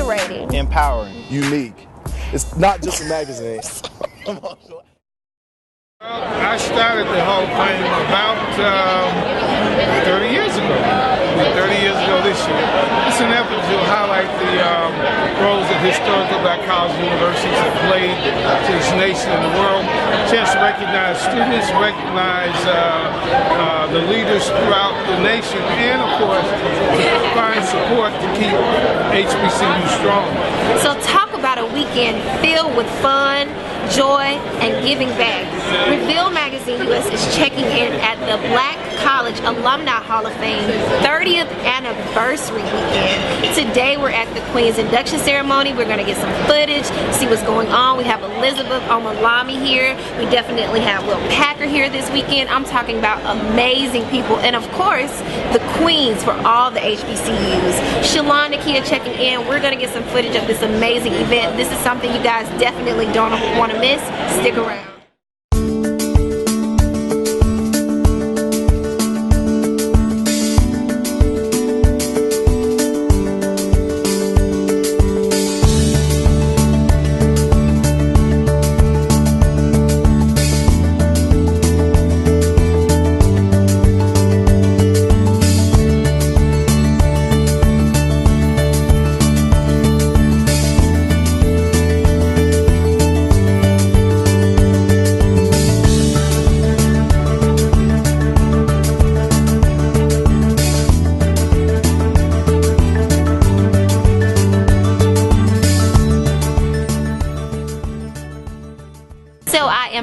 invigorating, empowering, unique. It's not just a magazine. I started the Hall of Fame about 30 years ago. 30 years ago this year. It's an effort to highlight the roles that historical black colleges and universities have played to this nation and the world. A chance to recognize students, recognize the leaders throughout the nation, and of course, find support to keep HBCU strong. So talk about a weekend filled with fun, joy, and giving back. Reveal Magazine US is checking in at the Black College Alumni Hall of Fame 30th anniversary weekend. Today we're at the Queen's induction ceremony. We're going to get some footage, see what's going on. We have Elizabeth Omalami here. We definitely have Will Packer here this weekend. I'm talking about amazing people. And of course, the queens for all the HBCUs. Shalon Nakia checking in. We're going to get some footage of this amazing event. This is something you guys definitely don't want to miss. Stick around.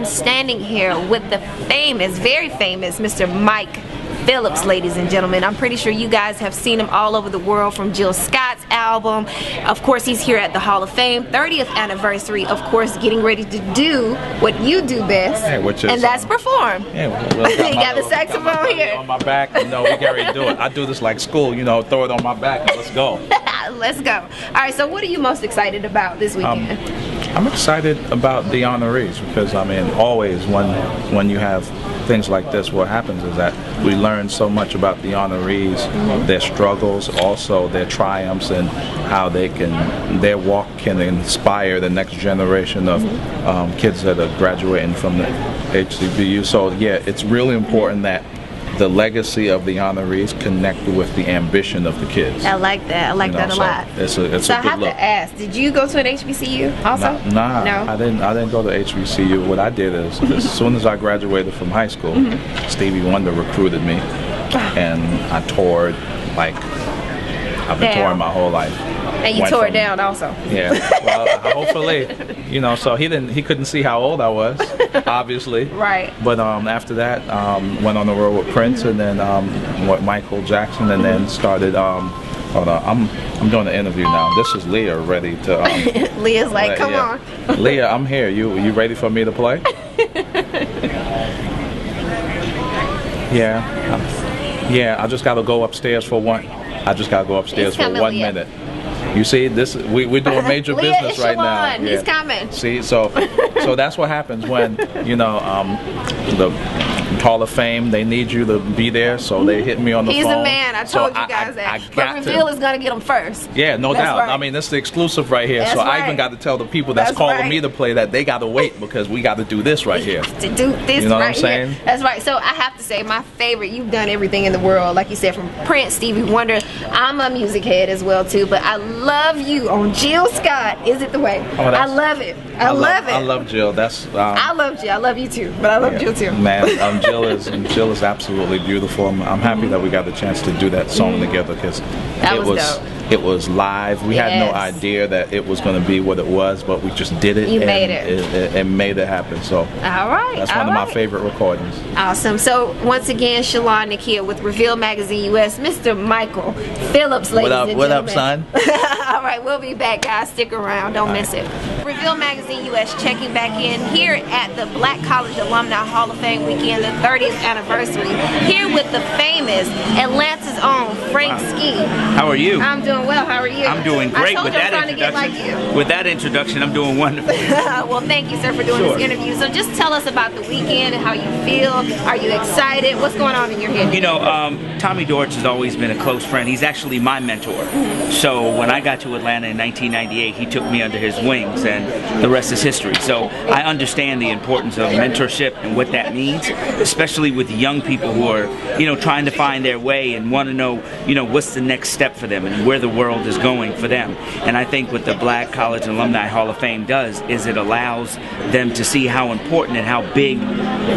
Standing here with the famous, very famous Mr. Mike Phillips, ladies and gentlemen. I'm pretty sure you guys have seen him all over the world, from Jill Scott's album. Of course, he's here at the Hall of Fame, 30th anniversary, of course, getting ready to do what you do best, which is, and that's perform. Yeah, you got the saxophone here. On my back, we get ready to do it. I do this like school, throw it on my back and let's go. Let's go. All right, so what are you most excited about this weekend? I'm excited about the honorees because, always when you have things like this, what happens is that we learn so much about the honorees, their struggles, also their triumphs, and how their walk can inspire the next generation of kids that are graduating from the HBCU. So yeah, it's really important that the legacy of the honorees connect with the ambition of the kids. I like that. I like that a lot. It's so a good I have look. to ask, did you go to an HBCU also? Nah, no. I didn't go to HBCU. What I did is, as soon as I graduated from high school, Stevie Wonder recruited me, and I toured like I've been touring my whole life. And you tore it down also. Yeah. Well, hopefully, so he couldn't see how old I was, obviously. Right. But after that, went on the road with Prince, and then with Michael Jackson, and then started. Hold on, I'm doing the interview now. This is Leah ready to. Leah's like, come on. Leah, I'm here. You ready for me to play? Yeah. Yeah. I just got to go upstairs for one. I just got to go upstairs for 1 minute. You see, we're doing major business right now. Yeah. He's coming. See, so that's what happens when the Hall of Fame, they need you to be there, so they hit me on the phone. He's a man. I told you guys that. But Reveal is going to get him first. Yeah, no doubt. Right. That's the exclusive right here. That's so right. I even got to tell the people that's calling me to play that they got to wait because we got to do this right here. To do this, you know right what I'm saying? Here. That's right. So I have to say, my favorite. You've done everything in the world, like you said, from Prince, Stevie Wonder. I'm a music head as well too, but I love you on Jill Scott. Is It the Way? I love it. I love it. I love Jill. I love Jill. I love you too, but I love Jill too. Man, Jill is absolutely beautiful. I'm happy that we got the chance to do that song together because it was live. We had no idea that it was going to be what it was, but we just did it. You made it. It made it happen. So all right, that's one of my favorite recordings. Awesome. So once again, Shalon Nakia with Reveal Magazine US, Mr. Michael Phillips, ladies and gentlemen. What up, son? All right, we'll be back, guys. Stick around. Don't miss it. Reveal Magazine US checking back in here at the Black College Alumni Hall of Fame weekend, the 30th anniversary. Here with the famous Atlanta's own Frank Ski. How are you? I'm doing doing well. How are you? I'm doing great I told with you that I'm trying to get like introduction. you. With that introduction, I'm doing wonderful. Well, thank you, sir, for doing Sure. this interview. So just tell us about the weekend and how you feel. Are you excited? What's going on in your head? You know, Tommy Dortch has always been a close friend. He's actually my mentor. So when I got to Atlanta in 1998, he took me under his wings, and the rest is history. So I understand the importance of mentorship and what that means, especially with young people who are, you know, trying to find their way and want to know, you know, what's the next step for them and where the world is going for them. And I think what the Black College Alumni Hall of Fame does is it allows them to see how important and how big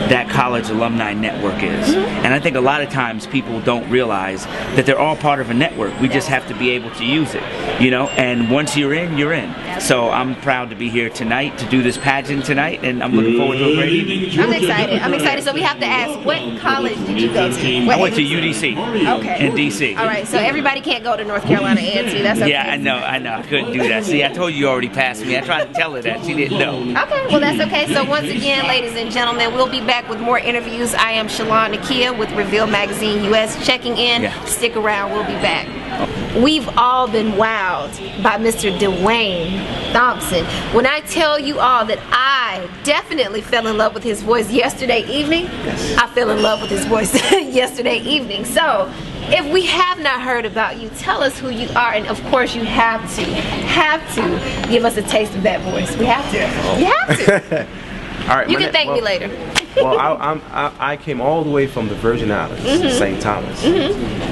that college alumni network is. And I think a lot of times people don't realize that they're all part of a network. We just have to be able to use it, you know, and once you're in, you're in. So I'm proud to be here tonight to do this pageant tonight, and I'm looking forward to a great evening. I'm excited. I'm excited. So we have to ask, what college did you go to? I went to UDC Okay. in DC. All right, so everybody can't go to North Carolina A&T. That's okay. Yeah, I know. I couldn't do that. See, I told you already passed me. I tried to tell her that. She didn't know. Okay, well that's okay. So once again, ladies and gentlemen, we'll be back with more interviews. I am Shalon Nakia with Reveal Magazine US checking in. Yeah. Stick around, we'll be back. We've all been wowed by Mr. Dewayne Thompson. When I tell you all that I definitely fell in love with his voice yesterday evening, I fell in love with his voice yesterday evening. So if we have not heard about you, tell us who you are, and of course you have to give us a taste of that voice. We have to. You have to. All right, You can thank me later. Well, I came all the way from the Virgin Islands, St. Thomas.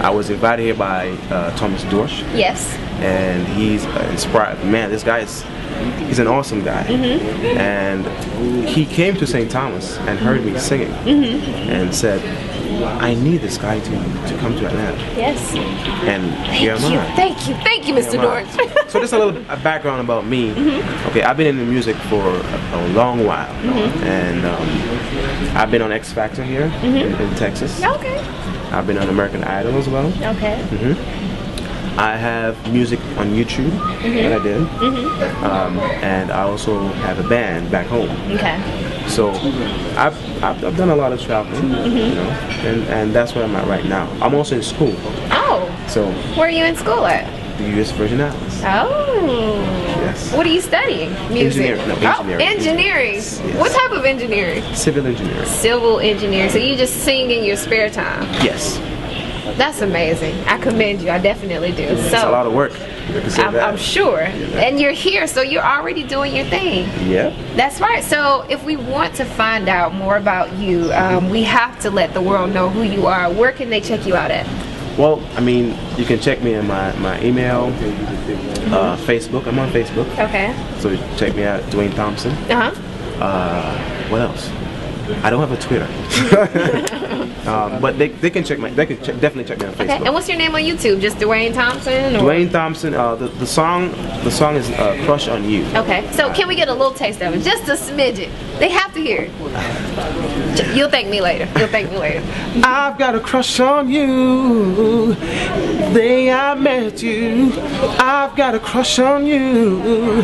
I was invited here by Thomas Dorsch, Yes. and he's inspired. Man, this guy he's an awesome guy. And he came to St. Thomas and heard me singing and said, I need this guy to come to Atlanta. Yes. And here am I. Thank you, Mr. Dorsch. So just a little background about me. Okay, I've been in the music for a long while, and I've been on X Factor here in Texas. Okay. I've been on American Idol as well. Okay. I have music on YouTube that I did, and I also have a band back home. Okay. So I've done a lot of traveling, you know, and that's where I'm at right now. I'm also in school. Oh. So Where are you in school at? the U.S. Virgin Islands. Oh. Yes. What are you studying? Music. Engineering. No, engineering. Oh, engineering. Yes. What type of engineering? Civil engineering. Civil engineering. So you just sing in your spare time? Yes. That's amazing. I commend you. I definitely do. It's a lot of work. I'm sure. And you're here, so you're already doing your thing. Yeah. That's right. So if we want to find out more about you, we have to let the world know who you are. Where can they check you out at? Well, I mean, you can check me in my email, Facebook. I'm on Facebook. Okay. So check me out, Dewayne Thompson. What else? I don't have a Twitter. But they can check definitely check me on Facebook. Okay. And what's your name on YouTube? Just Dewayne Thompson? Or? Dewayne Thompson. The song is "Crush on You." Okay. So can we get a little taste of it? Just a smidgen. They have to hear it. You'll thank me later. I've got a crush on you. The day I met you, I've got a crush on you.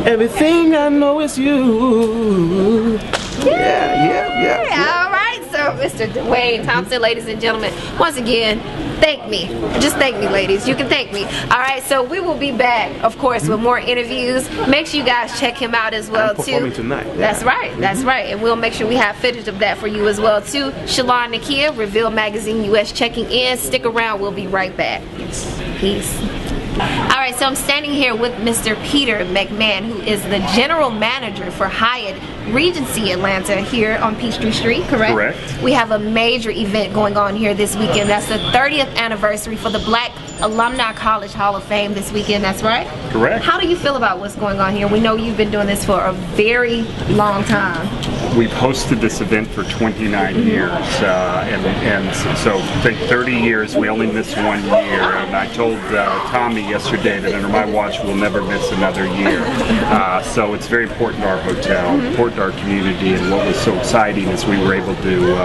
Everything I know is you. Yeah. All right, so Mr. Dewayne Thompson, ladies and gentlemen, once again, thank me. Just thank me, ladies. You can thank me. All right, so we will be back, of course, with more interviews. Make sure you guys check him out as well, I'm performing tonight. Yeah. That's right. That's right. And we'll make sure we have footage of that for you as well, too. Shalon Nakia, Reveal Magazine US checking in. Stick around. We'll be right back. Peace. All right, so I'm standing here with Mr. Peter McMahon, who is the general manager for Hyatt Regency Atlanta here on Peachtree Street, correct? Correct. We have a major event going on here this weekend. That's the 30th anniversary for the Black Alumni College Hall of Fame this weekend, that's right? Correct. How do you feel about what's going on here? We know you've been doing this for a very long time. We've hosted this event for 29 years, and so I think 30 years, we only missed 1 year, and I told Tommy yesterday that under my watch we'll never miss another year. So it's very important to our hotel, important to our community, and what was so exciting is we were able to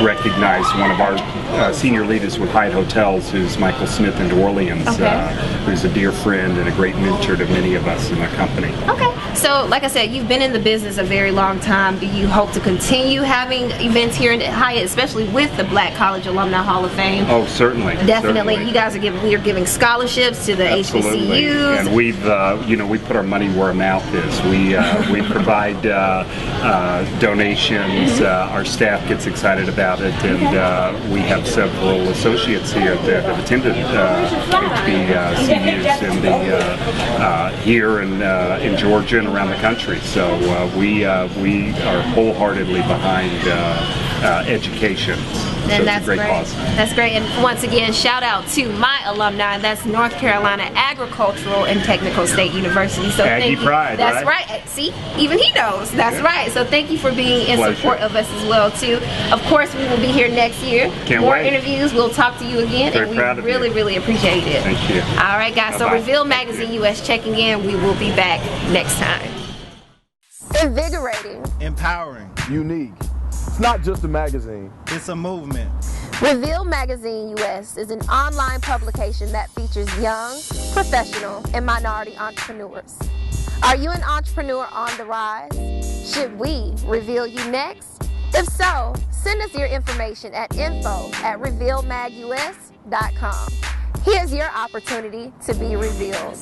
recognize one of our senior leaders with Hyatt Hotels, who's Michael Smith in New Orleans, who's a dear friend and a great mentor to many of us in the company. Okay. So, like I said, you've been in the business a very long time. Do you hope to continue having events here in Hyatt, especially with the Black College Alumni Hall of Fame? Oh, certainly. Definitely. Certainly. You guys we are giving scholarships to the Absolutely. HBCUs. And we've, we put our money where our mouth is. We provide donations. Our staff gets excited about it, and we have several associates here that have attended HBCUs here in Georgia and around the country. So we are wholeheartedly behind education. So And that's it's a great cause. That's great. And once again, shout out to my alumni. That's North Carolina Agricultural and Technical State University. So Aggie thank you. pride, That's right? right. See, even he knows. That's right. So thank you for being in Pleasure. support of us as well too. Of course, we will be here next year. Can't More wait. interviews. We'll talk to you again, Very and proud we of really, you. really appreciate it. Thank you. All right, guys. So Bye-bye. Reveal Magazine US checking in. We will be back next time. Invigorating. Empowering. Unique. It's not just a magazine. It's a movement. Reveal Magazine US is an online publication that features young, professional, and minority entrepreneurs. Are you an entrepreneur on the rise? Should we reveal you next? If so, send us your information at info@revealmagus.com. Here's your opportunity to be revealed.